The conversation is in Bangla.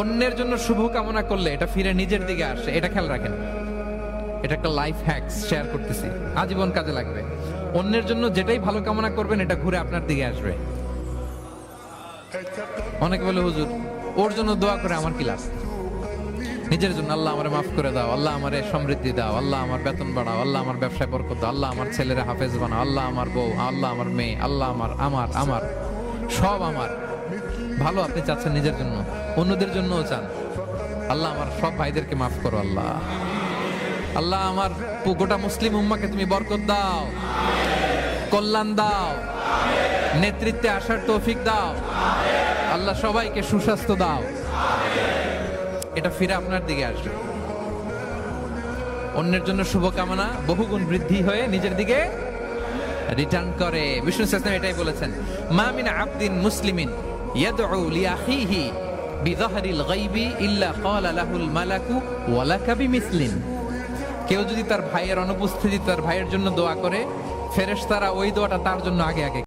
অন্যের জন্য শুভ কামনা করলে এটা ফিরে নিজের দিকে আসে, এটা খেয়াল রাখেন। এটা একটা লাইফ হ্যাকস শেয়ার করতেছি, আজীবন কাজে লাগবে। অন্যের জন্য যেটাই ভালো কামনা করবেন এটা ঘুরে আপনার দিকে আসবে। অনেকে বলে হুজুর ওর জন্য দোয়া করে আমার কি লাভ? নিজের জন্য আল্লাহ আমারে মাফ করে দাও, আল্লাহ আমারে সমৃদ্ধি দাও, আল্লাহ আমার বেতন বাড়াও, আল্লাহ আমার ব্যবসায় বরকত দাও, আল্লাহ আমার ছেলেরা হাফেজ বানাও, আল্লাহ আমার বউ, আল্লাহ আমার মেয়ে, আল্লাহ আমার আমার আমার সব আমার ভালো আপনি চাচ্ছেন নিজের জন্য, অন্যদের জন্যও চান। আল্লাহ আমার সব ভাইদেরকে মাফ করো, আল্লাহ আল্লাহ আমার গোটা মুসলিম উম্মাকে তুমি বরকত দাও, কল্যাণ দাও, নেতৃত্বে আসার তৌফিক দাও, আল্লাহ সবাইকে সুস্বাস্থ্য দাও। এটা ফিরে আপনার দিকে আসবে। অন্যের জন্য শুভকামনা বহুগুণ বৃদ্ধি হয়ে নিজের দিকে রিটার্ন করে। বিষ্ণু সাল্লাল্লাহু এটাই বলেছেন, মা মিন আবদিন মুসলিমিন ইয়াদউ লিআখিহি বিযাহরিল গায়বি ইল্লা ক্বালা লাহুল মালাকু ওয়া লাকা বিমিসলিন। কেউ যদি তার ভাইয়ের অনুপস্থিতি তার ভাইয়ের জন্য দোয়া করে, ফেরেশতারা ওই দোয়াটা তার জন্য আগে আগে